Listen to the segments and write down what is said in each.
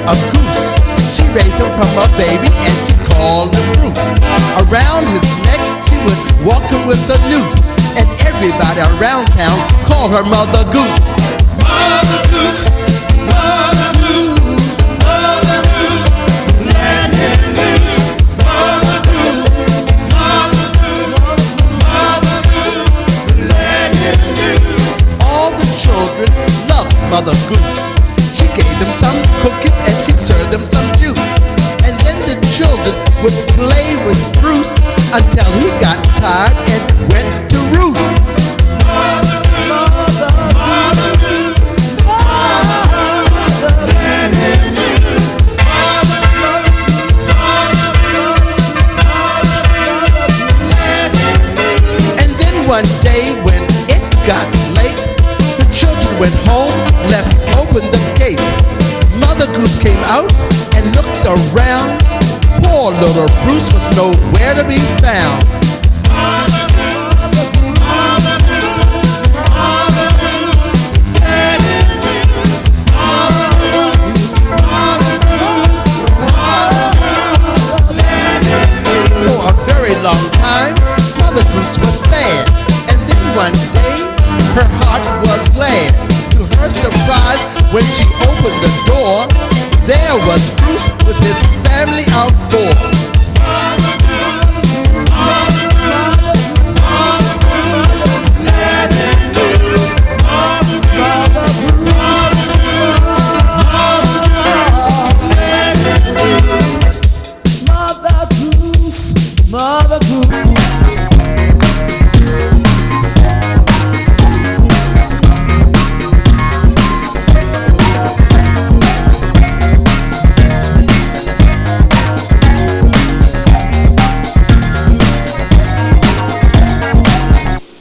a goose. She raised him from a baby and she called him Bruce. Around his neck she would walk him with a noose, and everybody around town called her Mother Goose. Mother Goose, Mother Goose, Mother Goose, let him loose. Mother Goose, Mother Goose, Mother Goose, let him loose. All the children loved Mother Goose. She gave them some cookies and she served them some juice. And then the children would play with Bruce until he got tired and went to roost. Mother Goose, let him loose. Mother Goose, let him loose. And then one day when it got late, the children went home, left open the gate. Mother Goose came out and looked around. Poor little Bruce was nowhere to be found. Mother Goose, Mother Goose, Mother Goose, let him loose. Mother Goose, Mother Goose, Mother Goose, let him loose. For a very long time, Mother Goose was sad. And then one day, her heart was glad. To her surprise, when she opened the door, there was Bruce with his family of four. Mother Goose, Mother Goose, Mother Goose, let him loose. Mother Goose, Mother Goose, Mother Goose, let him loose. Mother Goose, Mother Goose.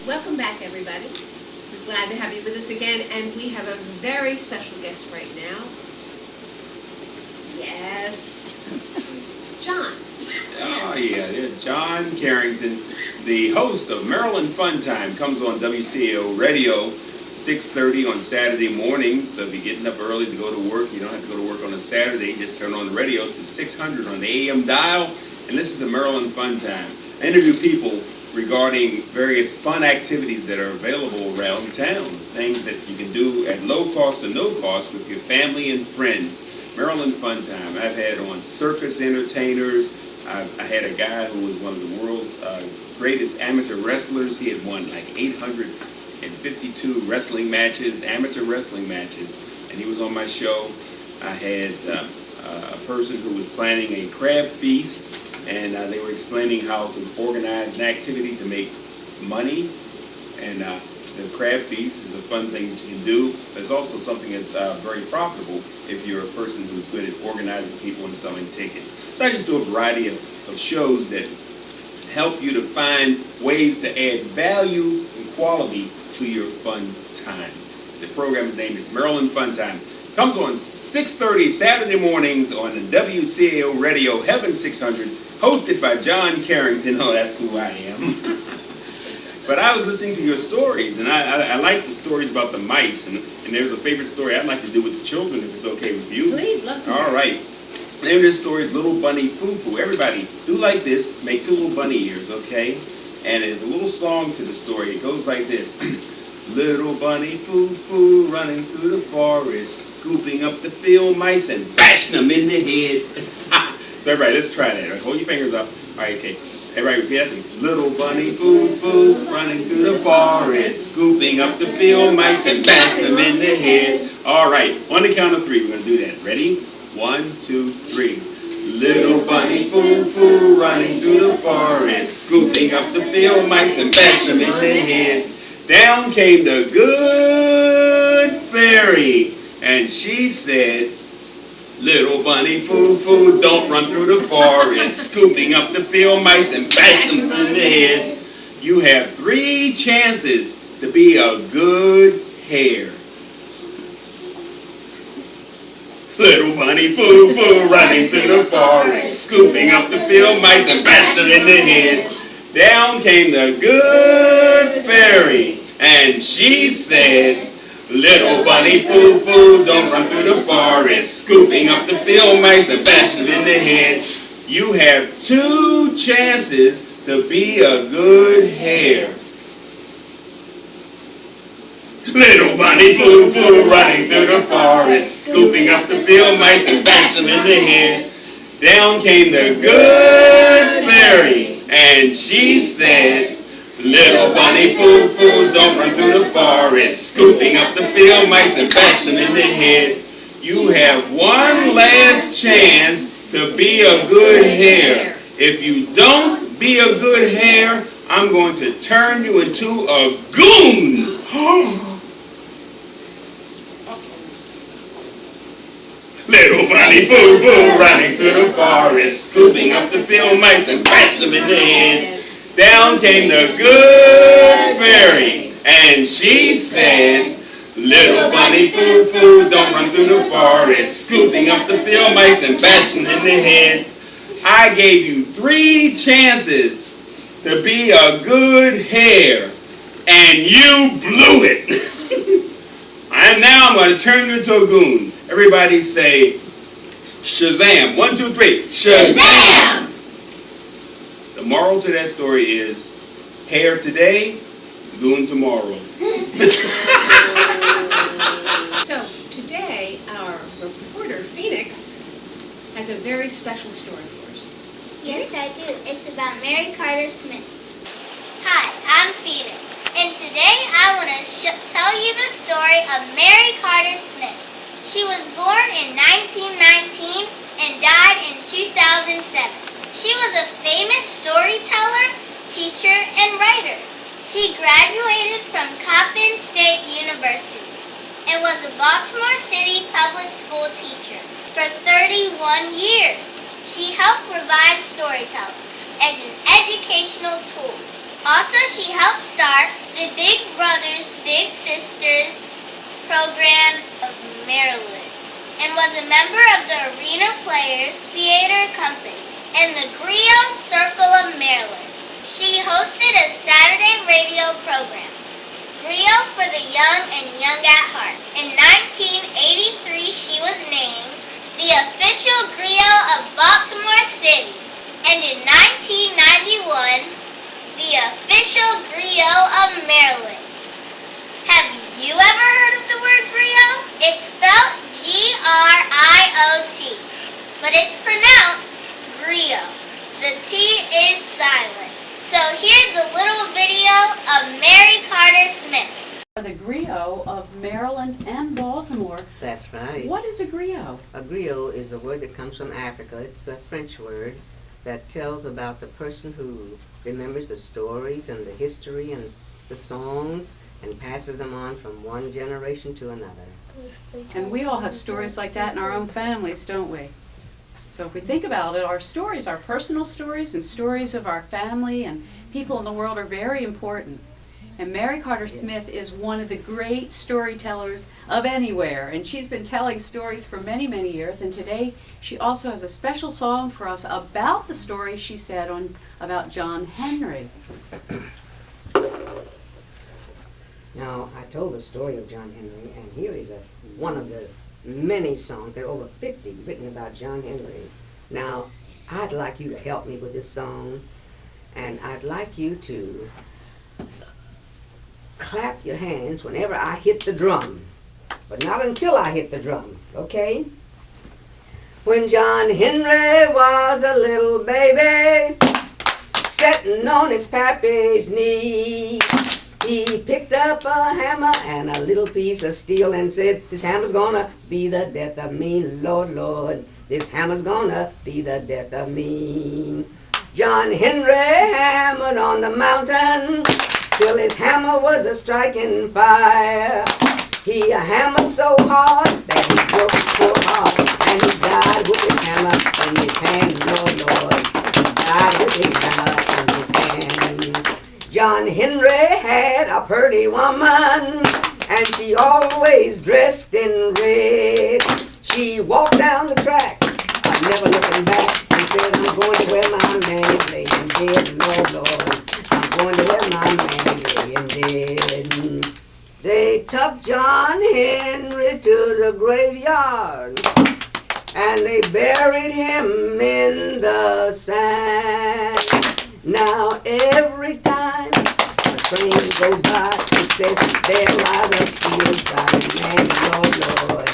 Welcome back, everybody. We're glad to have you with us again, and we have a very special guest right now. Yes, John. Oh yeah, there's John Carrington, the host of Maryland Fun Time, comes on WCAO Radio, 6:30 on Saturday mornings. So if you're getting up early to go to work, you don't have to go to work on a Saturday. Just turn on the radio to 600 on the AM dial and listen to Maryland Fun Time. I interview people regarding various fun activities that are available around town, things that you can do at low cost or no cost with your family and friends. Maryland Fun Time. I've had on circus entertainers. I had a guy who was one of the world's greatest amateur wrestlers. He had won like 852 wrestling matches, amateur wrestling matches, and he was on my show. I had a person who was planning a crab feast, and they were explaining how to organize an activity to make money. And the crab feast is a fun thing that you can do, but it's also something that's very profitable if you're a person who's good at organizing people and selling tickets. So I just do a variety of shows that help you to find ways to add value and quality to your fun time. The program's name is Maryland Fun Time. Comes on 6:30 Saturday mornings on the WCAO Radio, Heaven 600, hosted by John Carrington. Oh, that's who I am. But I was listening to your stories, and I like the stories about the mice, and there's a favorite story I'd like to do with the children, if it's okay with you. Please, love to. All right. The name of this story is Little Bunny Foo-Foo. Everybody, do like this. Make two little bunny ears, okay? And there's a little song to the story. It goes like this. Little bunny foo-foo running through the forest, scooping up the field mice and bashing them in the head. So everybody, let's try that. Right, hold your fingers up. All right, okay. Everybody repeat after me. Little bunny foo-foo running through the forest, scooping up the field mice and bashing them in the head. All right, on the count of three, we're going to do that. Ready? 1, 2, 3. Little bunny foo-foo running through the forest, scooping up the field mice and bashing them in the head. Down came the good fairy, and she said, little bunny foo-foo, don't run through the forest, scooping up the field mice and bash them in the head. You have 3 chances to be a good hare. Little bunny foo-foo running through the forest, scooping up the field mice and bash them in the head. Down came the good fairy, and she said, little bunny foo-foo, don't run through the forest, forest, scooping up the field mice and bashing them in the head. You have 2 chances to be a good hare. Little bunny flew, flew, running through the forest, scooping up the field mice and bashing them in the head. Down came the good fairy, and she said, little bunny flew, flew, don't run through the forest, scooping up the field mice and bashing them in the head. You have one last chance to be a good hare. If you don't be a good hare, I'm going to turn you into a goon. Little bunny foo foo running through the forest, scooping up the field mice and bash them in the head. Down came the good fairy, and she said, little bunny foo foo, don't run through the forest, scooping up the field mice and bash them in the head. I gave you 3 chances to be a good hare, and you blew it. And now I'm going to turn you into a goon. Everybody say, Shazam. 1, 2, 3. Shazam! The moral to that story is, hare today, goon tomorrow. So today, our reporter, Phoenix, has a very special story for us. Yes, I do. It's about Mary Carter Smith. Hi, I'm Phoenix, and today I want to tell you the story of Mary Carter Smith. She was born in 1919 and died in 2007. She was a famous storyteller, teacher, and writer. She graduated from Coppin State University and was a Baltimore City public school teacher for 31 years. She helped revive storytelling as an educational tool. Also, she helped start the Big Brothers Big Sisters program of Maryland and was a member of the Arena Players Theater Company and the Griot Circle of Maryland. She hosted a Saturday radio program, Griot for the Young and Young at Heart. In 1983, she was named the official Griot of Baltimore City, and in 1991, the official Griot of Maryland. Have you ever heard of the word griot? It's spelled G-R-I-O-T, but it's pronounced griot. The T is silent. So here's a little video of Mary Carter Smith. The griot of Maryland and Baltimore. That's right. What is a griot? A griot is a word that comes from Africa. It's a French word that tells about the person who remembers the stories and the history and the songs and passes them on from one generation to another. And we all have stories like that in our own families, don't we? So if we think about it, our stories, our personal stories and stories of our family and people in the world are very important. And Mary Carter Smith is one of the great storytellers of anywhere. And she's been telling stories for many, many years. And today she also has a special song for us about the story she said about John Henry. Now, I told the story of John Henry, and here is one of the many songs. There are over 50 written about John Henry. Now, I'd like you to help me with this song, and I'd like you to clap your hands whenever I hit the drum, but not until I hit the drum, okay? When John Henry was a little baby, sitting on his pappy's knee, he picked up a hammer and a little piece of steel and said, this hammer's gonna be the death of me, Lord, Lord. This hammer's gonna be the death of me. John Henry hammered on the mountain till his hammer was a striking fire. He hammered so hard that he broke his poor heart, and he died with his hammer in his hand, Lord, Lord. He died with his hammer in his hand. John Henry had a pretty woman, and she always dressed in red. She walked down the track, never looking back, and said, I'm going to where my man is laying dead, Lord, Lord. I'm going to where my man is laying dead. They took John Henry to the graveyard, and they buried him in the sand. Now every time a train goes by, it says, there lies a steel driving man, Lord, Lord.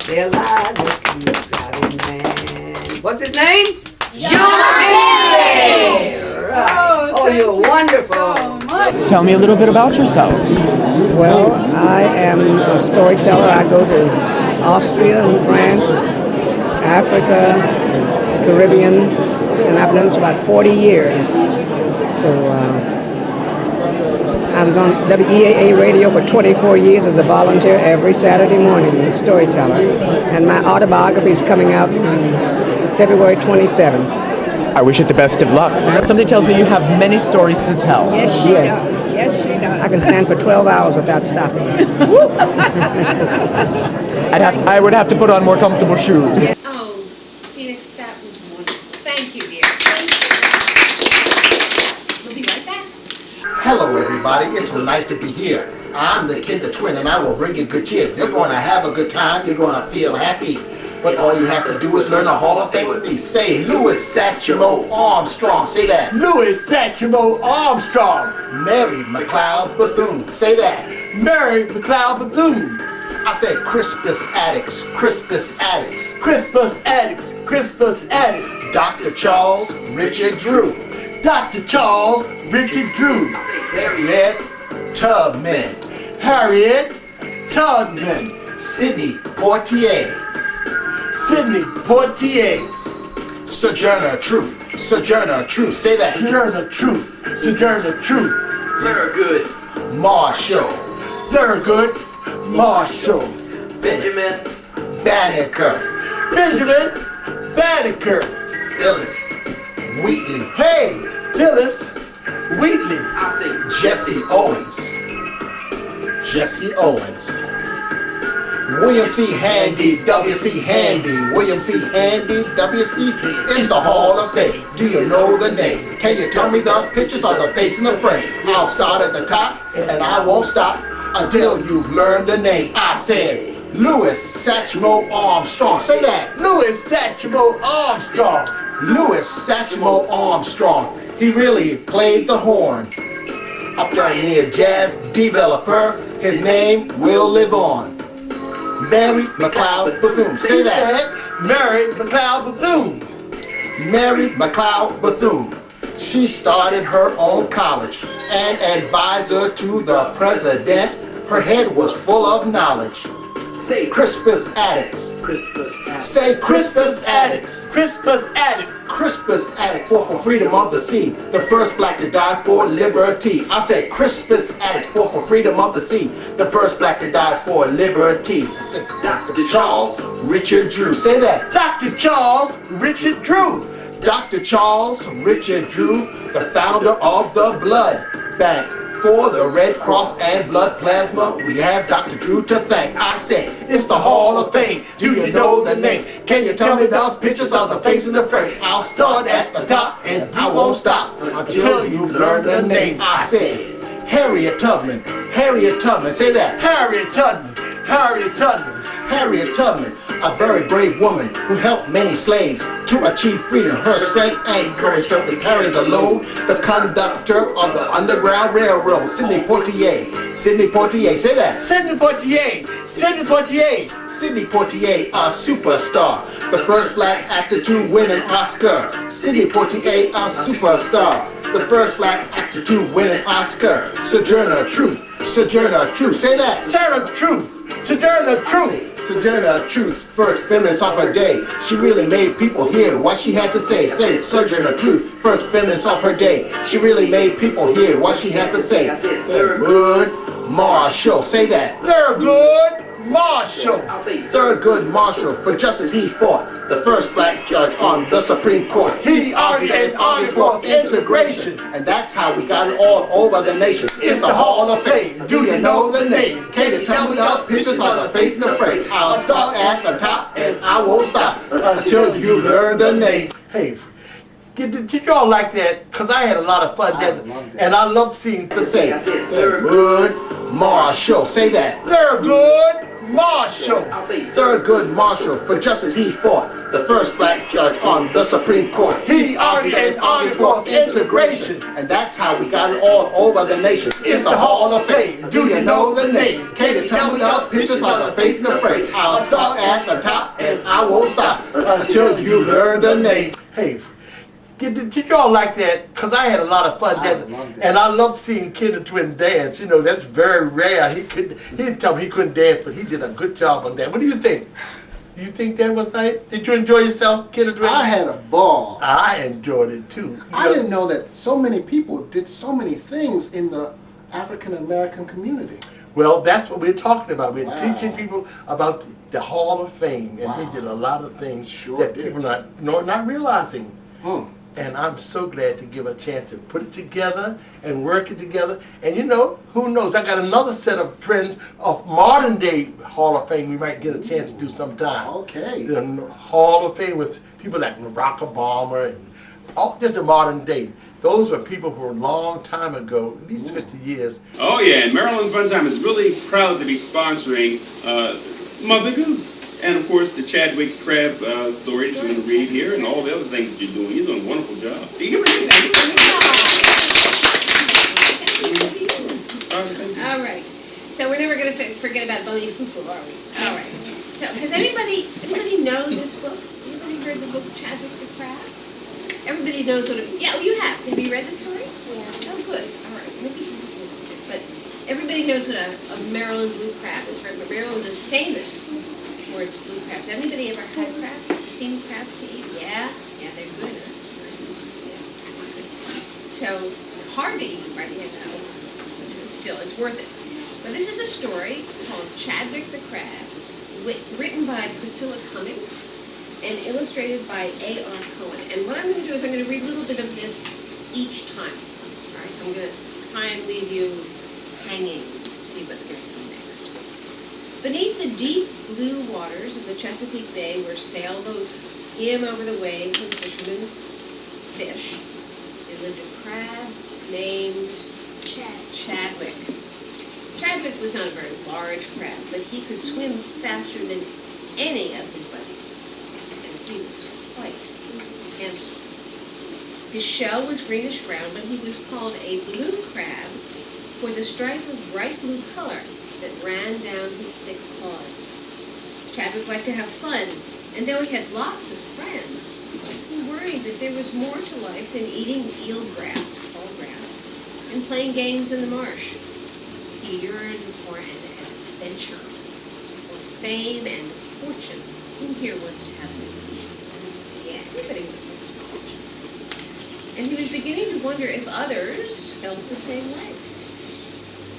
There lies a steel driving man. What's his name? John Henry! Right. Oh, you're wonderful. Tell me a little bit about yourself. Well, I am a storyteller. I go to Austria and France, Africa, the Caribbean, and I've done this for about 40 years. So I was on WEAA radio for 24 years as a volunteer every Saturday morning, a storyteller. And my autobiography is coming out February 27th. I wish it the best of luck. Something tells me you have many stories to tell. Yes, she does. Yes, she does. I can stand for 12 hours without stopping. I would have to put on more comfortable shoes. Oh, Phoenix, that was wonderful. Thank you, dear. Thank you. We'll be right back. Hello, everybody. It's so nice to be here. I'm the Kinder Twin, and I will bring you good cheer. You're going to have a good time. You're going to feel happy. But all you have to do is learn the Hall of Fame with me. Say Louis Satchmo Armstrong. Say that. Louis Satchmo Armstrong. Mary McLeod Bethune. Say that. Mary McLeod Bethune. I said Crispus Attucks. Crispus Attucks. Crispus Attucks. Crispus Attucks. Dr. Charles Richard Drew. Dr. Charles Richard Drew. Harriet Tubman. Harriet Tubman. Sidney Poitier. Sidney Poitier. Sojourner Truth. Sojourner Truth. Say that. Sojourner Truth. Sojourner Truth. Thurgood Marshall. Thurgood Marshall. Benjamin Banneker. Benjamin Banneker. Phyllis Wheatley. Hey, Phyllis Wheatley. Jesse Owens. Jesse Owens. William C. Handy, W.C. Handy. William C. Handy, W.C. is the Hall of Fame. Do you know the name? Can you tell me the pictures of the face in the frame? I'll start at the top, and I won't stop until you've learned the name. I said Louis Satchmo Armstrong. Say that. Louis Satchmo Armstrong. Louis Satchmo Armstrong. He really played the horn. A pioneer jazz developer. His name will live on. Mary McLeod Bethune. Say that. Mary McLeod Bethune. Mary McLeod Bethune. She started her own college, an advisor to the president. Her head was full of knowledge. Say Crispus Attucks. Crispus Attucks. Say Crispus Attucks. Crispus Attucks. Crispus Attucks fought for freedom of the sea, the first black to die for liberty. I said Crispus Attucks fought for freedom of the sea, the first black to die for liberty. I said Dr. Charles Richard Drew. Say that. Dr. Charles Richard Drew. Dr. Charles Richard Drew, the founder of the Blood Bank. For the Red Cross and blood plasma, we have Dr. Drew to thank. I said, it's the Hall of Fame. Do you know the name? Can you tell me the pictures of the face in the frame? I'll start at the top and I won't stop until you've learned the name. I said, Harriet Tubman. Harriet Tubman. Say that. Harriet Tubman. Harriet Tubman. Harriet Tubman, a very brave woman who helped many slaves to achieve freedom. Her strength and courage helped to carry the load. The conductor of the Underground Railroad, Sidney Poitier. Sidney Poitier, say that. Sidney Poitier. Sidney Poitier. Sidney Poitier, a superstar. The first black actor to win an Oscar. Sidney Poitier, a superstar. The first black actor to win an Oscar. Sojourner Truth. Sojourner Truth. Say that. Sojourner Truth. Sojourner Truth. Sojourner Truth, first feminist of her day. She really made people hear what she had to say. Say it. Sojourner Truth, first feminist of her day. She really made people hear what she had to say. Thurgood Marshall. Say that. Thurgood Marshall. Thurgood Marshall, for justice he fought. The first black judge on the Supreme Court. He argued and argued for integration. And that's how we got it all over the nation. It's the Hall of Fame. Do you know the name? Can you tell me the pictures of the face in the frame? I'll start at the top and I won't stop until you learn the name. Hey, did y'all like that? Because I had a lot of fun there. And I love seeing to say Thurgood Marshall. Say that. Thurgood Marshall. Thurgood Marshall, for justice he fought. the first black judge on the Supreme Court. He argued and argued for integration, and that's how we got it all over the nation. It's the Hall of Fame. Do you know the name? Can you tell me the pictures of the face and the frame? I'll start at the top and I won't stop until you learn the name. Hey, did y'all like that? Because I had a lot of fun dancing. And I loved seeing Kid the Twin dance. You know, that's very rare. He didn't tell me he couldn't dance, but he did a good job on that. What do you think? Do you think that was nice? Did you enjoy yourself, Kid the Twin? I had a ball. I enjoyed it too. I didn't know that so many people did so many things in the African American community. Well, that's what we're talking about. We're teaching people about the Hall of Fame, and he did a lot of things that people are not realizing. And I'm so glad to give a chance to put it together and work it together. And you know, who knows? I got another set of friends of modern day Hall of Fame we might get a chance to do sometime. Okay. The Hall of Fame with people like Barack Obama and all just in modern day. Those were people who were a long time ago, at least 50 years. Oh yeah, and Maryland Funtime is really proud to be sponsoring Mother Goose. And of course the Chadwick Crab story that you're going to read here and all the other things that you're doing. You're doing a wonderful job. You give me this hand. All right. So we're never going to forget about Bonnie Fufu, are we? All right. So has anybody know this book? Anybody heard the book Chadwick the Crab? Everybody knows what it is. Yeah, you have. Have you read the story? Yeah. Oh, good. All right. Maybe you have. But everybody knows what a Maryland blue crab is, right? But Maryland is famous for its blue crabs. Anybody ever had crabs? Steamed crabs to eat? Yeah? Yeah, they're good, huh? Yeah. So, hard to eat, right? You have to know. Still, it's worth it. But this is a story called Chadwick the Crab, written by Priscilla Cummings and illustrated by A.R. Cohen. And what I'm going to do is I'm going to read a little bit of this each time. All right, so I'm going to try and leave you hanging to see what's going to come next. Beneath the deep blue waters of the Chesapeake Bay, where sailboats skim over the waves and fishermen fish, there lived a crab named Chadwick. Chadwick was not a very large crab, but he could swim faster than any of his buddies. He was quite handsome. His shell was greenish-brown, but he was called a blue crab for the stripe of bright blue color that ran down his thick claws. Chadwick liked to have fun, and though he had lots of friends, he worried that there was more to life than eating eel grass, tall grass, and playing games in the marsh. He yearned for an adventure, for fame and fortune. Who here wants to have an adventure? Yeah, everybody wants to have an adventure. And he was beginning to wonder if others felt the same way.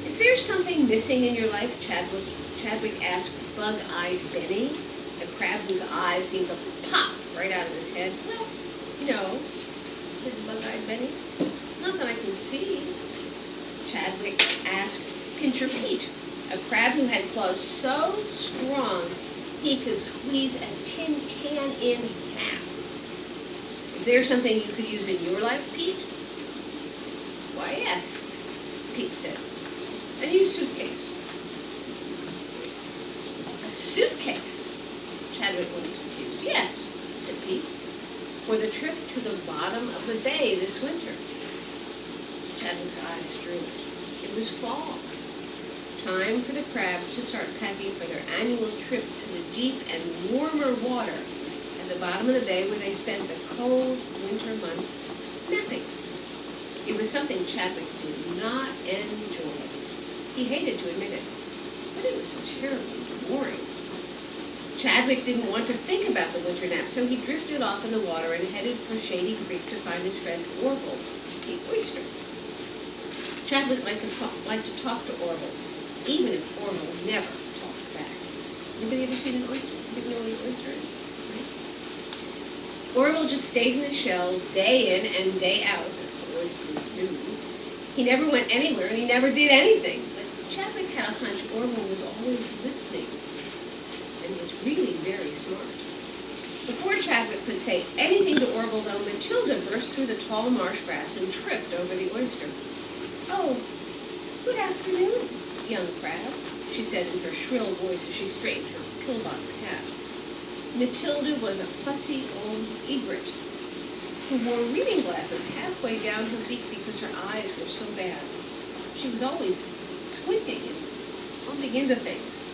Is there something missing in your life? Chadwick asked Bug-Eyed Benny, a crab whose eyes seemed to pop right out of his head. Well, no, said Bug-Eyed Benny. Not that I can see. Chadwick asked Pincher Pete, a crab who had claws so strong he could squeeze a tin can in half. Is there something you could use in your life, Pete? Why, yes, Pete said. A new suitcase. A suitcase? Chadwick was confused. Yes, said Pete, for the trip to the bottom of the bay this winter. Chadwick's eyes drooped. It was fall. Time for the crabs to start packing for their annual trip to the deep and warmer water at the bottom of the bay where they spent the cold winter months napping. It was something Chadwick did not enjoy. He hated to admit it, but it was terribly boring. Chadwick didn't want to think about the winter nap, so he drifted off in the water and headed for Shady Creek to find his friend Orville, the oyster. Chadwick liked to talk to Orville, even if Orville never talked back. Anybody ever seen an oyster? Anybody know what an oyster is? Right? Orville just stayed in his shell day in and day out. That's what oysters do. He never went anywhere and he never did anything. But Chadwick had a hunch Orville was always listening and was really very smart. Before Chadwick could say anything to Orville, though, Matilda burst through the tall marsh grass and tripped over the oyster. "Oh, good afternoon, young crab," she said in her shrill voice as she straightened her pillbox hat. Matilda was a fussy old egret who wore reading glasses halfway down her beak because her eyes were so bad. She was always squinting and bumping into things.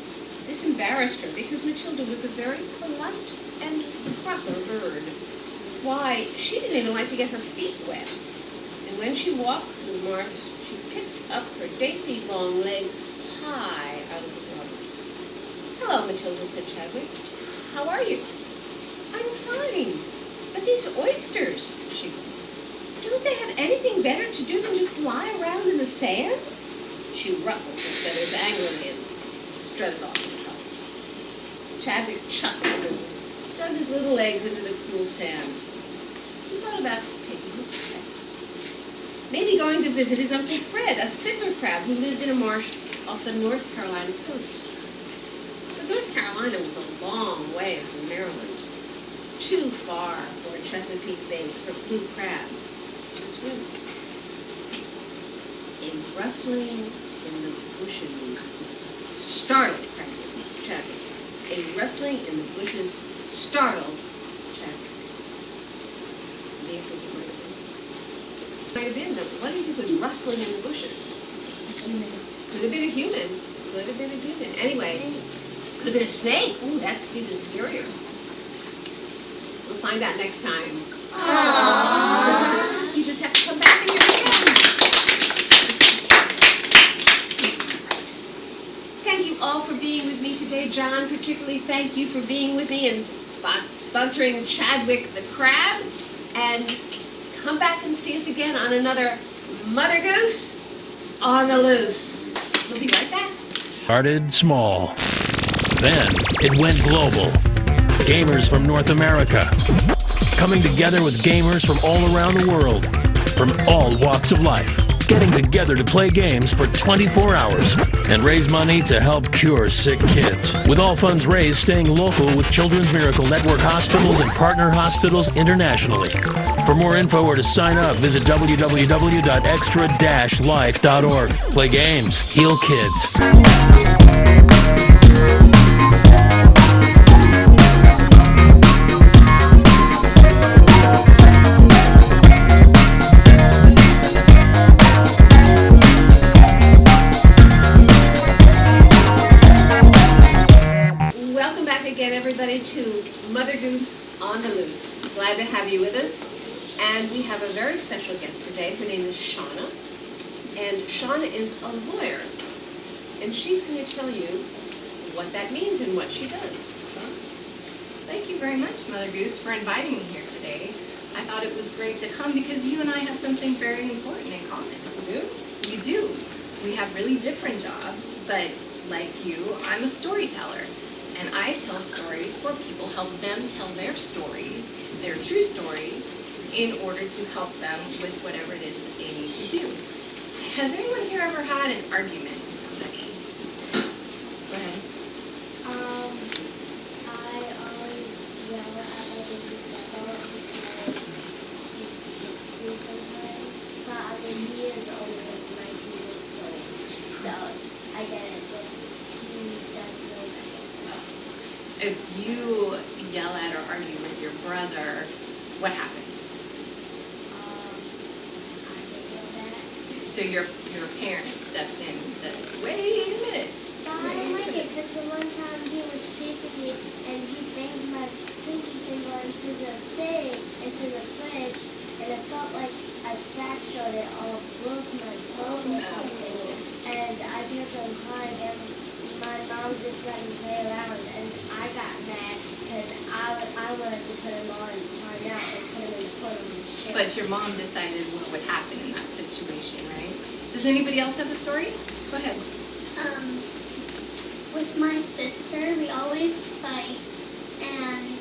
This embarrassed her because Matilda was a very polite and proper bird. Why, she didn't even like to get her feet wet. And when she walked through the marsh, she picked up her dainty long legs high out of the water. "Hello, Matilda," said Chadwick. "How are you?" "I'm fine. But these oysters," she went, "don't they have anything better to do than just lie around in the sand?" She ruffled her feathers angrily and strutted off in a huff. Chadwick chuckled and dug his little legs into the cool sand. He thought about taking a trip. Maybe going to visit his Uncle Fred, a fiddler crab who lived in a marsh off the North Carolina coast. But North Carolina was a long way from Maryland. Too far for a Chesapeake Bay blue crab to swim. A rustling in the bushes startled Chadwick. A rustling in the bushes startled Chadwick. What do you think it might have been? What do you think was rustling in the bushes? A human. Could have been a human. Could have been a human. Anyway, could have been a snake. Ooh, that's even scarier. We'll find out next time. Aww. You just have to come back and hear it again. Thank you all for being with me today. John, particularly, thank you for being with me and sponsoring Chadwick the Crab. And come back and see us again on another Mother Goose on the Loose. We'll be right back. Started small. Then it went global. Gamers from North America coming together with gamers from all around the world, from all walks of life, getting together to play games for 24 hours and raise money to help cure sick kids. With all funds raised staying local with Children's Miracle Network hospitals and partner hospitals internationally. For more info or to sign up, visit www.extra-life.org. Play games, heal kids. To Mother Goose on the Loose. Glad to have you with us. And we have a very special guest today. Her name is Shauna. And Shauna is a lawyer. And she's going to tell you what that means and what she does. Thank you very much, Mother Goose, for inviting me here today. I thought it was great to come because you and I have something very important in common. You do? We do. We have really different jobs, but like you, I'm a storyteller. And I tell stories for people, help them tell their stories, their true stories, in order to help them with whatever it is that they need to do. Has anyone here ever had an argument with somebody? Go ahead. I always yell at my baby brother because he hits me sometimes. But I mean, he is only like 19 years old, so I get it. But he doesn't know that. If you yell at or argue with your brother, what happens? I get yelled at. So your parent steps in and says, "Wait a minute." But I don't like it because the one time he was chasing me and he banged my pinky finger into the fridge, and it felt like I fractured it or broke my bone or something. And I kept on crying and my mom just let me play around, and I got mad because I wanted to put him on timeout and put him in the corner of his chair. But your mom decided what would happen in that situation, right? Does anybody else have a story? Go ahead. With my sister, we always fight, and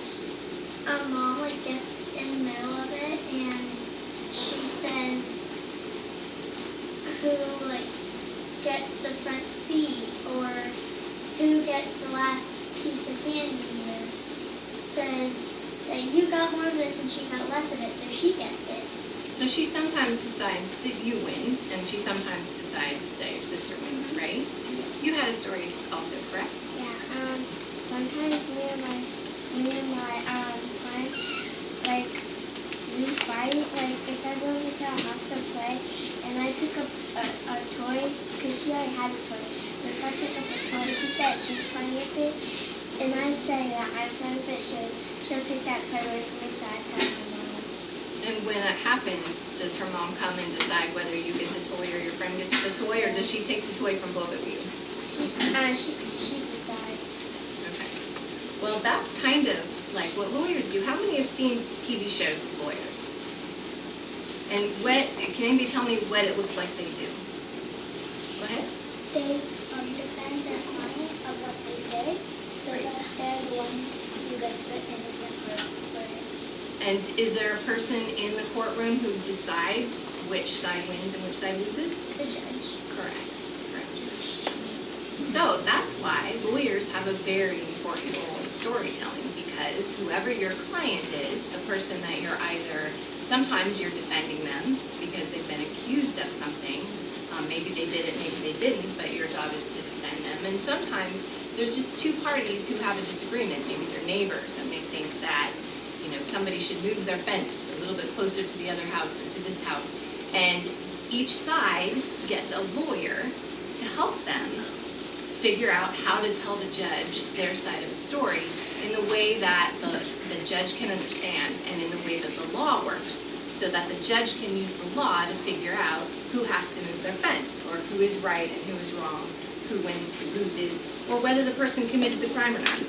mom like gets in the middle of it, and she says who like gets the front seat or who gets the last piece of candy or says that you got more of this and she got less of it, so she gets it. So she sometimes decides that you win, and she sometimes decides that your sister wins, right? You had a story also, correct? Yeah, sometimes me and my like, we fight, like, if I go over to our house to play, and I pick up a toy, because she already has a toy, and if I pick up a toy, she's that she's playing with it, and I say that I'm playing with it, she'll take that toy away from me, so I tell my mom. And when that happens, does her mom come and decide whether you get the toy or your friend gets the toy, or does she take the toy from both of you? She decides. Okay. Well, that's kind of like what lawyers do. How many have seen TV shows with lawyers? And can anybody tell me what it looks like they do? Go ahead. They defend their client of what they say, so that they're the one who gets the innocent verdict. And is there a person in the courtroom who decides which side wins and which side loses? The judge. Correct. So that's why lawyers have a very important role in storytelling, because whoever your client is, the person that you're either, sometimes you're defending them because they've been accused of something. Maybe they did it, maybe they didn't, but your job is to defend them. And sometimes there's just two parties who have a disagreement. Maybe they're neighbors and they think that, somebody should move their fence a little bit closer to the other house or to this house. And each side gets a lawyer to help them figure out how to tell the judge their side of a story in the way that the judge can understand and in the way that the law works, so that the judge can use the law to figure out who has to move their fence, or who is right and who is wrong, who wins, who loses, or whether the person committed the crime or not.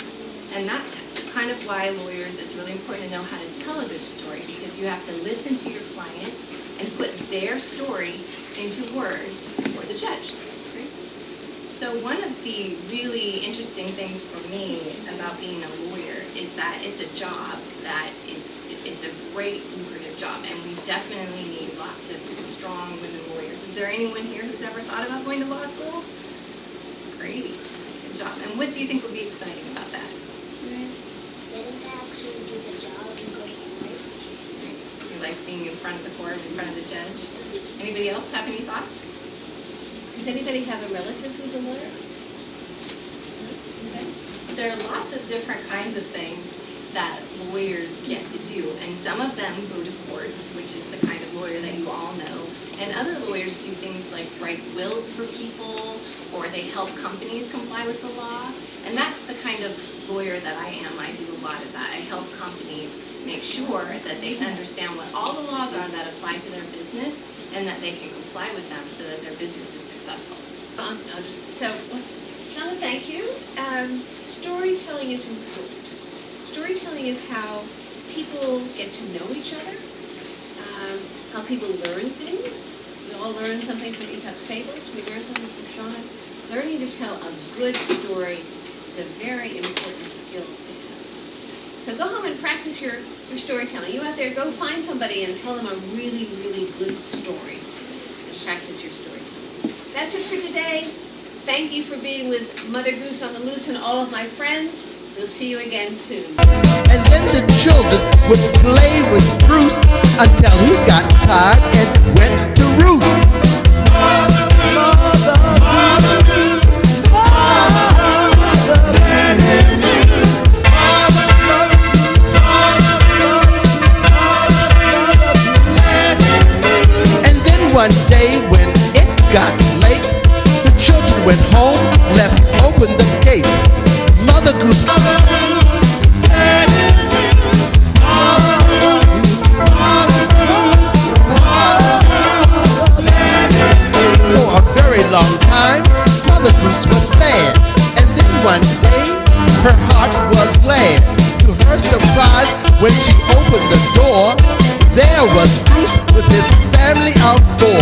And that's kind of why lawyers, it's really important to know how to tell a good story, because you have to listen to your client and put their story into words for the judge. So one of the really interesting things for me about being a lawyer is that it's a job that it's a great lucrative job, and we definitely need lots of strong women lawyers. Is there anyone here who's ever thought about going to law school? Great, good job. And what do you think would be exciting about that? Getting to actually do the job and go to court. So you like being in front of the court, in front of the judge? Anybody else have any thoughts? Does anybody have a relative who's a lawyer? Okay. There are lots of different kinds of things that lawyers get to do, and some of them go to court, which is the kind of lawyer that you all know, and other lawyers do things like write wills for people, or they help companies comply with the law, and that's the kind of lawyer that I am. I do a lot of that. I help companies make sure that they understand what all the laws are that apply to their business, and that they can comply with them so that their business is successful. Shauna, thank you. Storytelling is important. Storytelling is how people get to know each other, how people learn things. We all learn something from Aesop's fables. We learn something from Shauna. Learning to tell a good story is a very important skill to tell. So go home and practice your storytelling. You out there, go find somebody and tell them a really, really good story. And practice your storytelling. That's it for today. Thank you for being with Mother Goose on the Loose and all of my friends. We'll see you again soon. And then the children would play with Bruce until he got tired and went to roost. And then one day when it got late, the children went home, left open the gate. Mother Goose, for a very long time, Mother Goose was sad. And then one day, her heart was glad. To her surprise, when she opened the door, there was Bruce with his family of four.